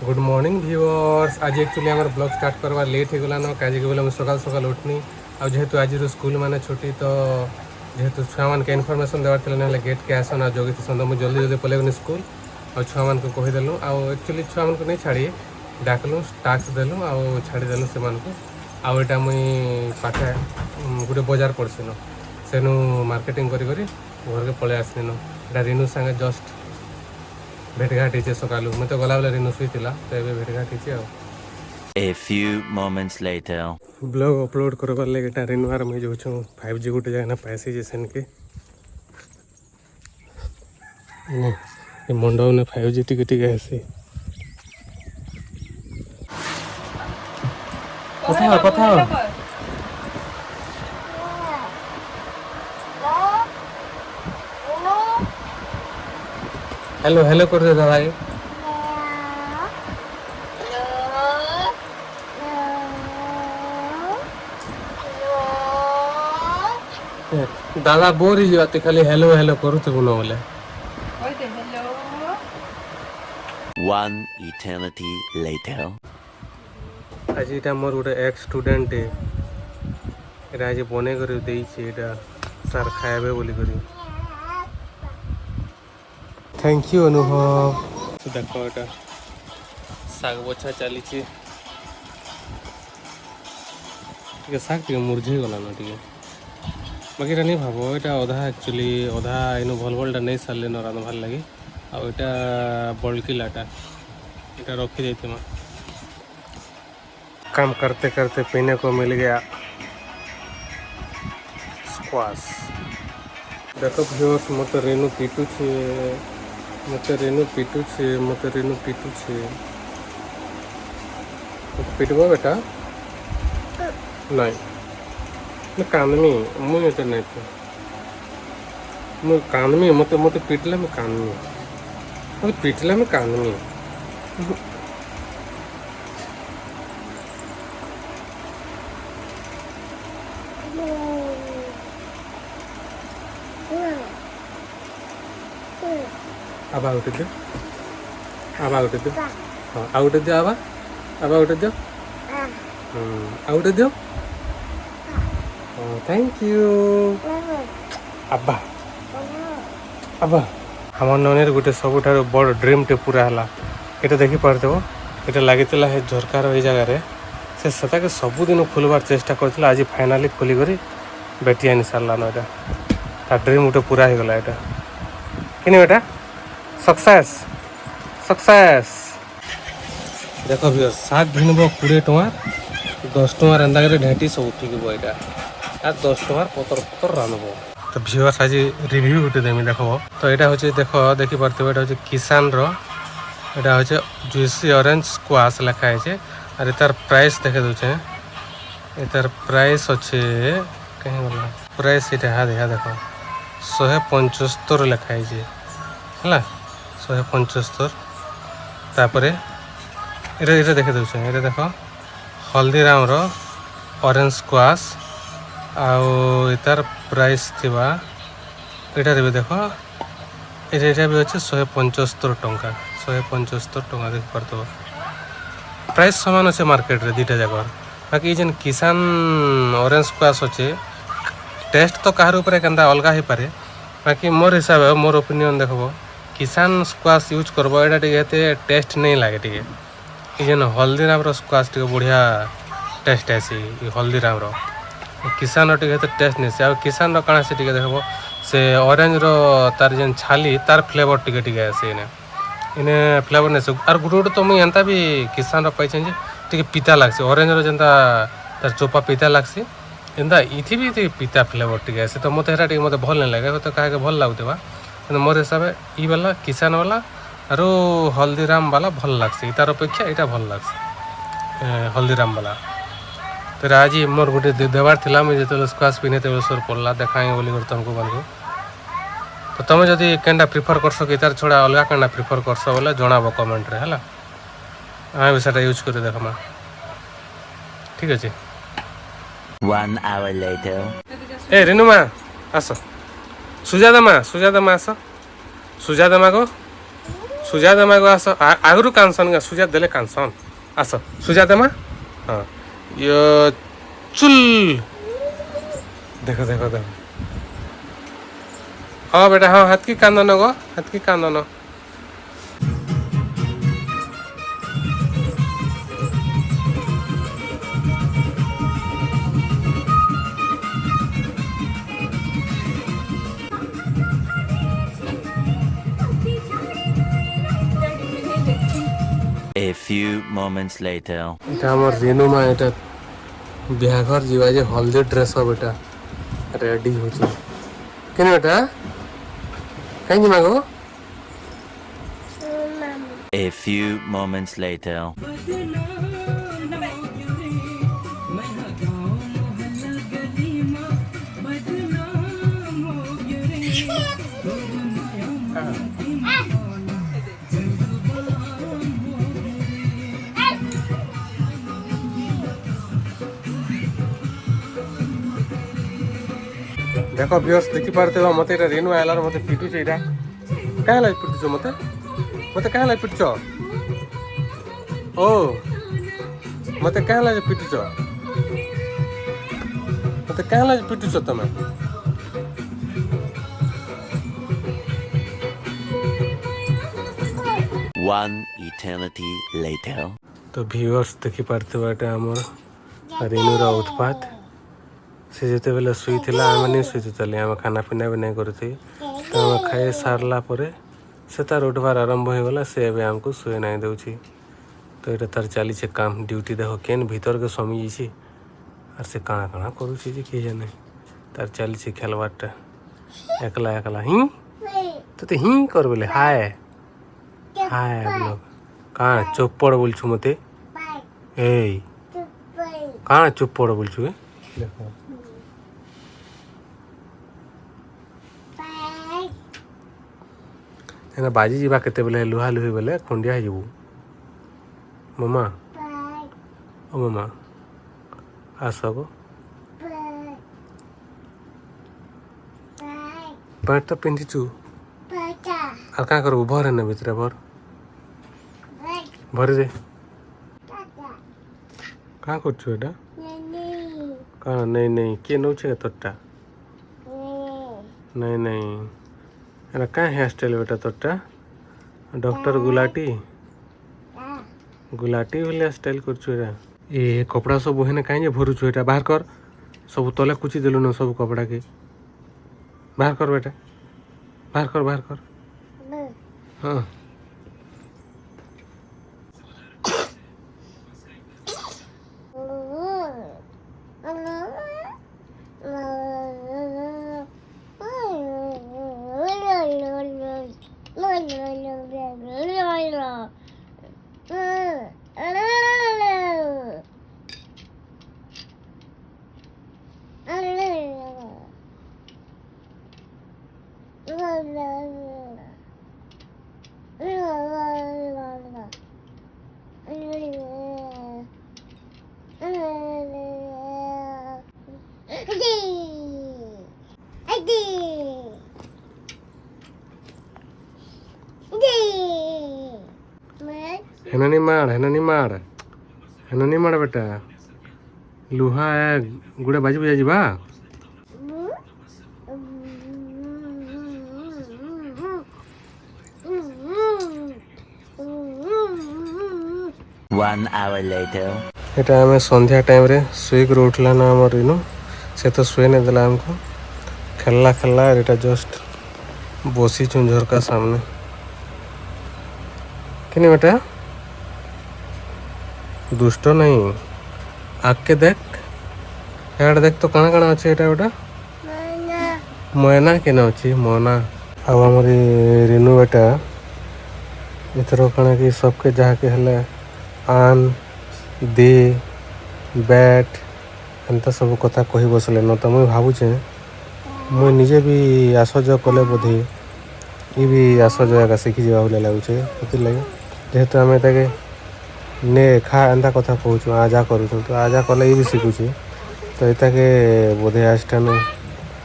Good morning viewers. आज actually आम blog start करवा लेट हो गलान कहीं बोले सकाल सकाल उठनी आेतु आज स्कूल मैंने छुट्टी तो जेहेतु छुआ मान के इनफर्मेशन देवार थे ना गेट के आसन आ जगी तो मुझे जल्दी जल्दी पलैगनी स्कूल आ छुआ मान को कहीदेलु आक्चुअली छुआ मान को नहीं छाड़ी डाकलु टास्क देलु आ छाड़देलु से आटा मुई पाखे गोटे बजार पड़सन सेनु मार्केटिंग करी घर के पलि आसलिन एटा रिनू सांगे जस्ट भेटघाट होचे सका मैं तो गला बेले रिनू शुईला तो ये भेटघाट होचे। A few moments later. Blog upload करवार लगे रिनवार मुझे जो 5G गोटे जगह पासी जे सेन के मंडप ने 5G टिके टिके आसी कथा कथा हेलो हेलो कर दे दादा दादा बोर ही जाती खाली हेलो हेलो करूथे बुनो बोले। One eternity later. आज इटा मोर गोटे एक्स स्टूडेंट एटा आज बने कर देइछे एटा सर खाइबे बोली करी थैंक यू अनुभव। तो देखो एटा साग बछा चली साग टे मुरझे गला ना टे बाकी नहीं भाव यहाँ अधा एक्चुअली अधा इन भल भलटा नहीं सारे न रांधवार लगे आटा बड़किलाटा यहाँ रखी जाइए काम करते करते पीने को मिल गया स्क्वाश। देखो व्यूअर्स मत रेनू पीटू छे मत रेनू पीटू छे मत रेनू पीटू छे पीटबो बेटा नहीं मैं कानमी मुझे तो नहीं थे मैं कानमी मत मत पीटला मैं कानमी मत पीटला मैं कानमी अब आउट दे अब आउट दे हाँ आउट दे अब out they out they thank you अब्बा अब्बा हम ननीर गोटे सब बड़ ड्रीम टे पूरा है ये देखी पारदेव ये लगी है झरकार ये जगार से सता के सबुदिन खोलबार चेष्टा कर आज फाइनाली खोलिक बेटी आनी सारान यहाँ ड्रीम गोटे पूरा हो गला यहाँ कि बेटा सक्सेस सक्सेस। देख भी साग घिनब 20 टଙ୍କା 10 टଙ୍କା एंता ढेटी सब उठिक यहाँ आ 10 टଙ୍କା पतर पतर रांधब। तो व्यूअर्स आज रिव्यू गोटे देमी देख तो यहाँ हूँ देख देखी पार्थ यहाँ हूँ किसान यहाँ हूँ जुसी ऑरेंज स्क्वाश लिखाई और तार प्राइस देखे दूचे तार प्राइस अच्छे कहीं गला प्राइस यहाँ देखा देख 175 लिखाई है 175 तापर ये देखे दूचे ये देख हल्दीराम ऑरेंज स्क्वाश आर प्राइस थी यहाँ भी देख ये भी अच्छे 175 टଙ୍କା 175 टଙ୍କା देख पार्थ प्राइस सामान अच्छे मार्केट रे दीटा जाक बाकी जेन किसान ऑरेंज स्क्वाश अच्छे टेस्ट तो कहार ऊपर केंता अलगा ही पारे बाकी मोर हिसाब मोर ओपिनियन देखो किसान स्क्वाश यूज करब यहाँ टेस्ट नहीं लगे टे जेन हल्दीराम स्क्वाश टे बढ़िया टेस्ट आसी हल्दीराम किसान टे टेस्ट नहीं से किसान काଣା से देखो से ऑरेंज तार जेन छाली तार फ्लेवर टिके टिके आसे इने फ्लेवर नहीं और गोटे गोटे तो मुझे एंता भी किसान पाई टे पिता लगसी ऑरेंज जेनता तार चोपा पिता लगसी एंता इथि भी पिता फ्लेवर टिके आसे तो मत मत भल नहीं लगे तो क्या भल लगुवा मोर हिसाब ई वाला किसान वाला और हल्दीराम वाला भल लगसी तार अपेक्षा यहाँ भल लगसी हल्दीराम वाला। तो आज मोर गोटे देवार था मुझे जो स्क्वाश पिने सर पड़ा देखाएंगे बोली तुमको मन तो तुम जदि केनटा प्रिफर करस कि तार छड़ा अलग केनटा प्रिफर करस बोले जनाब कमेंट रे है आम भी से यूज कर देखमा ठीक अच्छे। 1 hour later. ए रेनुमा आस सुजाता माँ आस सुजाता माँ को ସୁଜା ଦେମା ଗো ଆସ ଆଗରୁ କାନ୍ଦସନ୍ ଗା ସୁଜା ଦେଲେ କାନ୍ଦସନ୍ ଆସ ସୁଜା ଦେମା ହଁ ୟ ଚୁଲ୍ ଦେଖ ଦେଖ ଦେଖ ହଁ ବେଟା ହଁ ହାତକି କାନ୍ଦନ ଗো ହାତକି କାନ୍ଦନ A few moments later. এটা আমার রেনু মা এটা বিহাঘর ଯିବା ଯେ ହଳଦୀ ଡ୍ରେସ୍ ହବ ଏଟା ରେଡି ହଉଛି କେନ ଏଟା କାହିଁ ଯିମା ଗୋ A few moments later. ଦେଖ ଭିଉୟର୍ସ ଦେଖି ପାରୁଥିବ ମତେ ଏଟା ରେନୁ ଆଇଲାର ମତେ ପିଟୁଛି ଏଇଟା କାହିଁ ଲାଗି ପିଟୁଛ ମତେ ମତେ କାହିଁ ଲାଗି ପିଟୁଛ ଓ ମତେ କାହିଁ ଲାଗି ପିଟୁଛ ମତେ କାହିଁ ଲାଗି ପିଟୁଛ ତମେ One eternity later. ତ ଭିଉୟର୍ସ ଦେଖି ପାରୁଥିବ ଏଟା ଆମର ରେନୁର ଉତ୍ପାତ ସେ ଯେତେବେଳେ ଶୋଇଥିଲା ଆମେ ନେଇ ଶୋଇଥିଲୁ ଆମେ ଖାନା ପିନା ବି ନାଇଁ କରୁଥି ତ ଆମେ ଖାଇ ସାରିଲା ପରେ ସେ ତାର ଉଠବାର ଆରମ୍ଭ ହେଇଗଲା ସେ ଏବେ ଆମକୁ ଶୋଇ ନାଇଁ ଦେଉଛି ତ ଏଇଟା ତାର ଚାଲିଛେ କାମ ଡ୍ୟୁଟି ଦେଖ କେନ୍ ଭିତରକେ ସমি ଯାଇଛି ଆର୍ ସେ କାଣା କାଣା କରୁଛି ଯେ କିଏ ଜାନେ ତାର ଚାଲିଛି ଖେଲବାରଟା ଏକଲା ଏକଲା ହିଁ ତତେ ହିଁ କର ବୋଲେ ହାଏ ହାଏ ବୋଲ କାଣା ଚୁପ୍ ପଡ଼ ବୋଲଛୁ ମତେ ଏଇ କାଣା ଚୁପ୍ ପଡ଼ ବୋଲଛୁ ଏ ଦେଖ ଏନା ବାଜି ଯିବା କେତେବେଳେ ଲୁହା ଲୁହି ବେଲେ ଖଣ୍ଡିଆ ହେଇଯିବୁ ମାମା ଓ ମାମା ଆସ ଗୋ ପ୍ୟାଣ୍ଟ ତ ପିନ୍ଧିଛୁ ଆଉ କାଁ କରିବୁ ଭର ଏନେ ଭିତରେ ଭରିରେ କାଁ କରୁଛୁ ଏଇଟା କାଣା ନାଇଁ ନାଇଁ କିଏ ନେଉଛି ତୋରଟା ନାଇଁ ନାଇଁ ଏଟା କାଁ ହେୟାର ଷ୍ଟାଇଲ୍ ବେଟା ତୋରଟା ଡକ୍ଟର ଗୁଲାଟି ଭଳିଆ ଷ୍ଟାଇଲ୍ କରୁଛୁ ଏଇଟା ଏ କପଡ଼ା ସବୁ ହେନେ କାହିଁ ଯେ ଭରୁଛୁ ଏଇଟା ବାହାର କର ସବୁ ତଲେ କୁଚି ଦେଲୁ ନା ସବୁ କପଡ଼ାକେ ବାହାର କର ବେଟା ବାହାର କର ହଁ ହେନାନି ମାଡ଼ ବେଟା ଲୁହା ଗୁଡ଼ା ବାଜି ବୁଝା ଯିବା One hour later. এটা ଆମେ ସନ୍ଧ୍ୟା ଟାଇମ୍ରେ ଶୋଇକରି ଉଠିଲା ନା ଆମର ଇନୁ ସେ ତ ଶୋଇ ନାଇଁ ଦେଲା ଆମକୁ ଖେଲଲା ଏଇଟା ଜଷ୍ଟ ବସିଛୁ ଝରକା ସାମନେ କିନି ବେଟା ଦୁଷ୍ଟ ନାହିଁ ଆଗକେ ଦେଖ ଏଆଡ଼େ ଦେଖ ତ କାଣା କାଣା ଅଛି ଏଇଟା ଗୋଟା ମୟନା କେନ ଅଛି ମୟନା ଆଉ ଆମର ରିନୁ ବେଟା ଏଥର କାଣା କି ସବକେ ଯାହାକେ ହେଲେ ଆନ୍ ଦେ ବ୍ୟାଟ୍ ଏନ୍ତା ସବୁ କଥା କହି ବସିଲେ ନ ତ ମୁଇଁ ଭାବୁଛେ ମୁଇଁ ନିଜେ ବି ଆସଜ କଲେ ବୋଧେ ଇ ବି ଆସଜ ଏକା ଶିଖିଯିବା ଭଳିଆ ଲାଗୁଛେ ସେଥିର୍ଲାଗି ଯେହେତୁ ଆମେ ତାକେ ନେ ଖା ଏନ୍ତା କଥା କହୁଛୁ ଆଜା କରୁଛୁ ତ ଆଜା କଲେ ଇ ବି ଶିଖୁଛି ତ ଏତାକେ ବୋଧେ ଆଜିଠାନୁ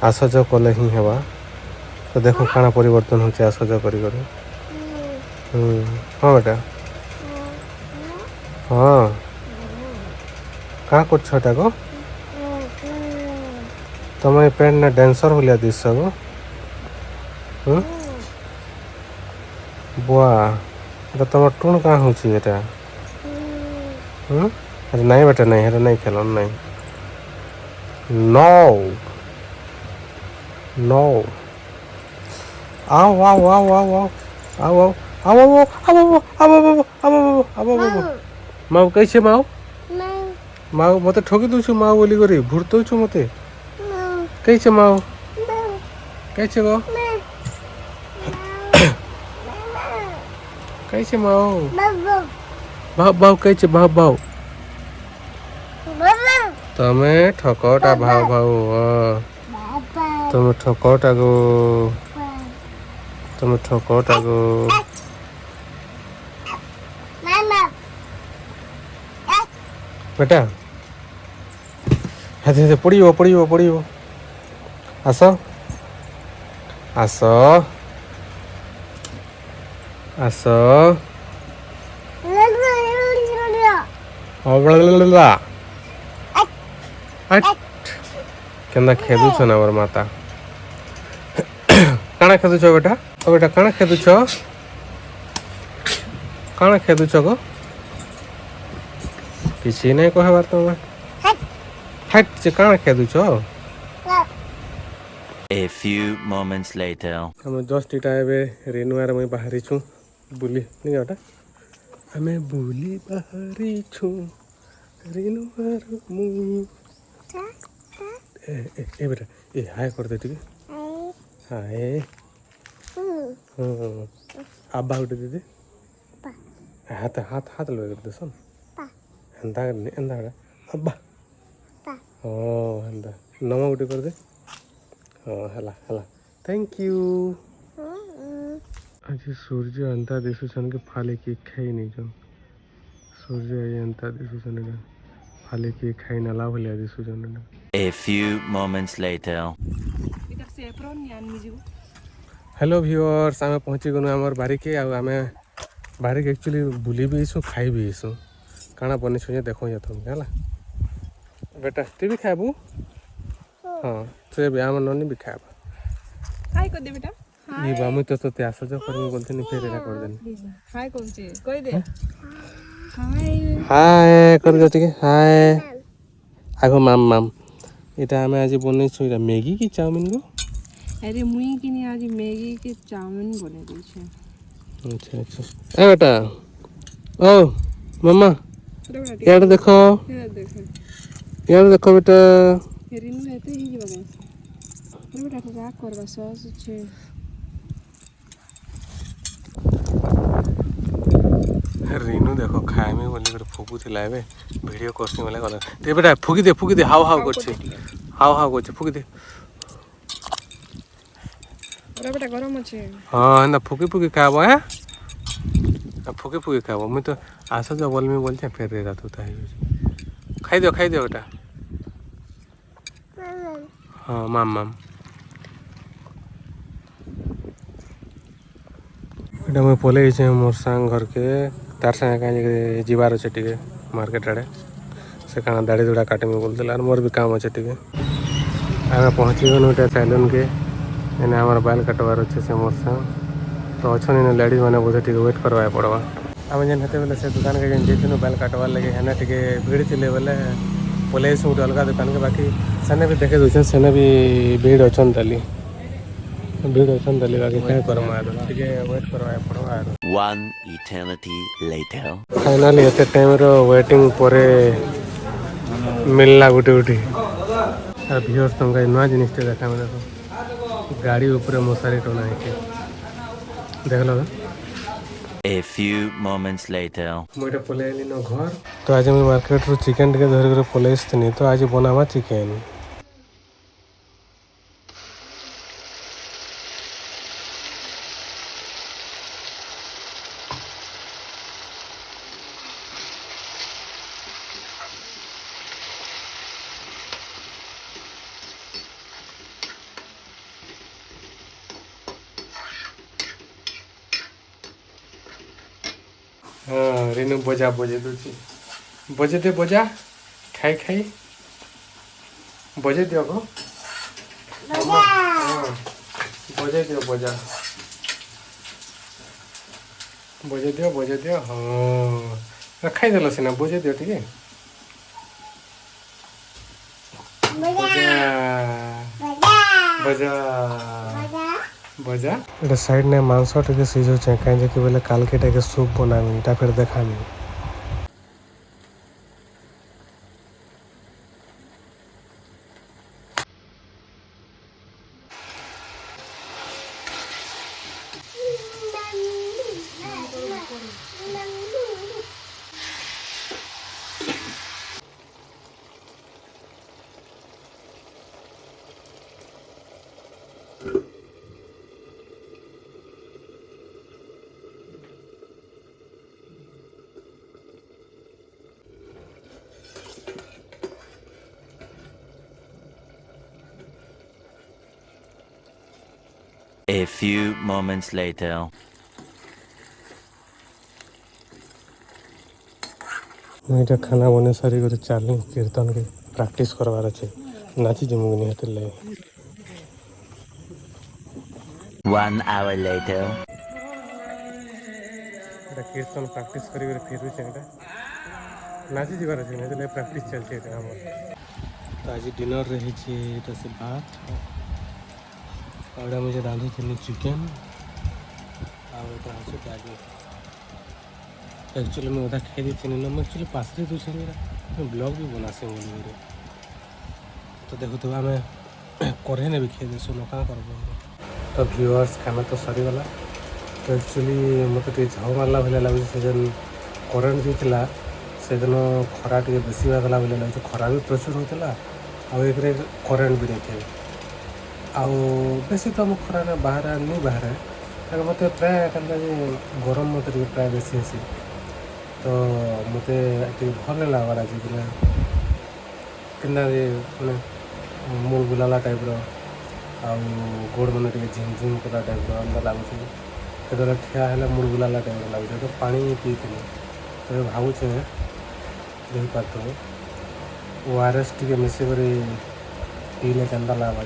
ଆସଜ କଲେ ହିଁ ହେବା ତ ଦେଖ କାଣା ପରିବର୍ତ୍ତନ ହେଉଛି ଆସଜ କରି हाँ बेटा हाँ कहाँ करछटा गो तुम ये पेंट ना डांसर भलिया दिस गो बुआ এটা তোমার টুন কাঁ হচ্ছে এটা আরে নাই বেটা নাই এটা নাই খেলন নাই নো নো आओ आओ आओ आओ आओ आओ आओ आओ आओ आओ आओ आओ आओ माऊ कैसे माऊ माऊ मते ठोकी दूछु माऊ बोली करी भूरतो छु मते कैसे माऊ कैसे गो कैसे माऊ भाव भाव कैसे भाव भाव तमे ठकोटा भाव भाव तमे ठकोटा गो तमे ठकोटा गो बेटा हाथे हाथे पड़ियो पड़ियो पड़ियो आस आस आस केंदा खेदुछ ना मोर माता काना खेदुछ बेटा ओ बेटा काना खेदुछ काना खेदुछ गो किसी नहीं कहबार तुम हट से काना खेदुछ A few moments later. हम जस्ट इटा एबे रेनुआर मुई बाहरी छु बुली नहीं बेटा हमें बुली बाहरी छु रेनुआर मुई ए बेटा ए हाय कर दे ठीक हाय अब्बा उठे दे हाथ हाथ हाथ लगे कर दे सुन एंदा एंदा अब्बा ओ एंदा नमो उठे कर दे हाँ हला हला थैंक यू आज सूर्य अंता दिशुसन के फाले की खाई नहीं जन सूर्य अंता दिशुसन के फाले की खाई नाला भलिया दिशुसन A few moments later. Hello viewers आमे पहुँची गनु आमर बारी के आमे बारी के एक्चुअली बुली भी इसु खाई भी इसु काना बने छुए देखो या तुम हला बेटा तू भी खाबू हाँ तो भी आम ननी भी खाबा हाय कर दे बेटा ये बामु तो ते आसा जो करबो बोलते नहीं फिर एरा कर देनी हाय कौन सी कह दे हाय हाय कर दो ठीक है हाय आगो माम माम এটা আমি আজি বনাইছো এটা ম্যাগি কি চাউমিন গো अरे मुई किने आज मैगी के चाउमीन बने दै छै अच्छा अच्छा ए बेटा ओ मम्मा यार देखो यार देखो बेटा हेरिन में तो ही बगे अरे बेटा को का करबा सॉस छै रीनू देखो खाए में बोली कर फुकू थिला एबे वीडियो करसी वाला गला ते बेटा फुकी दे हाव हाव करछे हाव हाव करछे फुकी दे अरे बेटा गरम छै हां ना फुकी फुकी खाबो है फुकी फुकी खाबो मैं तो आशा जो बोल में बोलते फिर रे रात होता है खाई दो बेटा हाँ माम माम एटा मैं पले छे मोर सांग घर के तार संगे कहीं जीवार अच्छे टे मार्केट आड़े से काना दाढ़ी दुड़ा काटे में बोलते और मोर भी काम अच्छे टे आगे पहुँची गलु इटा सैलून के एने हमार बाल कटवार अच्छे से मोर संग तो अच्छा नहीं लेडीज मैंने बोलते टे वेट करवा पड़वा आम जेन हेते बेले से दुकान के जेन जेथिनु बाल काटवार लगे हेने टे भीड़ थिले बोले पले गोटे अलग दुकान के बाकी सेने भी देखे दूसरे सेने भी भीड़ अच्छन ताली भीड़ अच्छन ताली बाकी क्या करमा टे वेट करवा पड़वा One eternity later. फाइनाली एते टाइम रो वेटिंग परे मिलना गुटे गुटे और व्यूअर्स तुमका नुआ जिनिस देखा मैं देखो गाड़ी ऊपर मशारी टोना है देख लो A few moments later. मुझे पले आली नो घर तो आज मैं मार्केट रो चिकन टिके धर कर पले आसनी तो आज बनावा चिकन हाँ रिनू बजा बजे दूची बजे दे बजा खाई खाई बजे दियो गो हाँ बजे दियो बजे दियो हाँ खाई देल सीना बजे दियो ठीक है बजा बजा এটা সাইড নে মাংসটাকে সিঝাউছে কাই যে কি বলে কালকে এটাকে স্যুপ বানামি এটা ফের দেখামি A few moments later. ମୁଁ ଏଇଟା ଖାନା ବନେଇ ସାରି ଗୋଟେ ଚାଲି କୀର୍ତ୍ତନକେ ପ୍ରାକ୍ଟିସ୍ କରବାର ଅଛି ନାଚି ଯିମୁ କି ନିହାତି ଲାଗି 1 hour later. এটা কীর্তন প্রাক্টিস করি করে ফেরুছে এটা নাচি ଯିବାର ଅଛି ନିହାତି ଲାଗି ପ୍ରାକ୍ଟିସ୍ ଚାଲିଛି ଏଇଟା ଆମର ତ ଆଜି ଡିନର୍ରେ ହେଇଛି ଏଇଟା ସେ ଭାତ ଆଉ ଏଇଟା ମୁଁ ଯେ ରାନ୍ଧିଥିଲି ଚିକେନ୍ ଆଉ ଏଇଟା ହେଉଛି ଡାଲି एक्चुअली मैं अदा खाई देती ना मैं एक्चुअली पासरे दूसरे मैं ब्लॉग भी बनासी बोली तो देखो तो आम करे भी खाई देसु न क्या कर तो व्यूअर्स खाना तो सरीगला तो एक्चुअली मत झाऊ मारला भाई लगे से जेन करेन्ट देता से दिन खरा टे बेसी बागला भाई लगे खरा भी प्रचुर होता एक करेन्ट भी नहीं आउ बेसी तो आम खरा बाहर नहीं बाहर मत प्राय गरम मत प्राय बेसी आसी तो मत भल नहीं लगवार आज बोले कि मैंने मुड़ बुलाला टाइप गोड़ मैंने झिमझिम कला टाइप अंदर लगुच के ठिया है मुड़ बुलाला टाइप लगुच तो पानी पी तो भावुचे देखिपार ORS टी मिसिक पीले केन्दा लगवा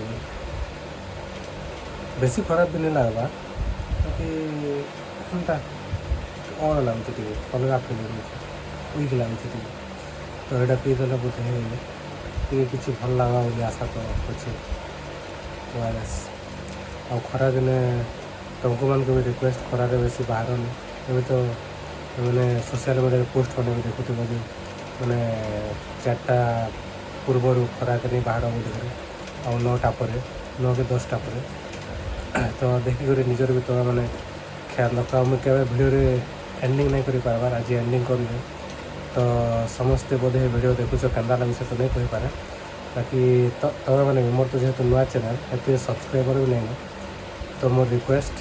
बेसी खराब भी नहीं लगवा बाकी एंता और लगुच अलग फिलिंग वीक लगुच तो यहाँ पीदे बोधे किसी भल लगा बोली आशा तो अच्छे ORS आ खरा दिने तुमको मान को भी रिक्वेस्ट खरा बेसी बाहर नहीं तो मैंने सोशल मीडिया पोस्ट बने देखुथ जो मैंने 4टा पूर्वर खरा नहीं बाहर बोली आ 9टा पर 9 के 10टा पर तो देखिक निजर भी तो मैंने ख्याल रखा मुझे भिडियो एंडिंग नहीं कर पार्बार आज एंडिंग करें तो समस्ते बोधे वीडियो देखुच केन्दा लगे तो नहीं कहीपे बाकी तुम मैंने मोर तो जेहतु नुआ चैनल एत सब्सक्राइबर भी नहीं तो मोर रिक्वेस्ट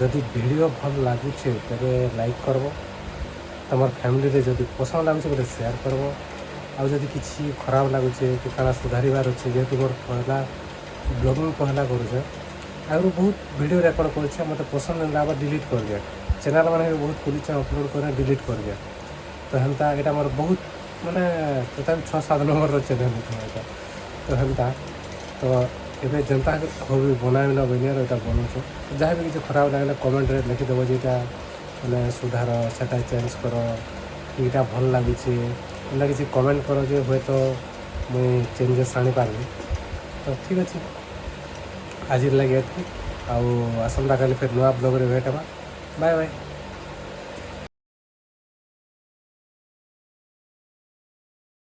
जदि वीडियो भल लगुचे तेरे लाइक करब तुम फैमिली जदि पसंद लगुचे बोले शेयर करब आउ जदि किसी खराब लगुचे कि काना सुधारिबार अच्छे जेहतु मोर पहला ब्लॉगिंग पहला करुचे आगु बहुत वीडियो रेकर्ड कर मत पसंद नहीं लगा डिलीट कर दिया चैनल मैंने बहुत पुलिस अपलोड कर डिलीट कर दिया तो हेन्ता यहाँ मोर बहुत माने तथा 6-7 नंबर चैनल यहाँ तो हेन्ता तो ये जनता हो भी बनाइल बनियार यहाँ बनाऊँ जहाँ भी किसी खराब लगे कमेंट लिखिदेव जो मैंने सुधार से चेंज कर यहाँ भल लगुचे एंता किसी कमेंट कर जो हे तो मुझे चेंजेस आनी पारि तो ठीक अच्छे आज लगे आसंता काली फिर नुआ ब्लॉग रे भेट बाय बाय।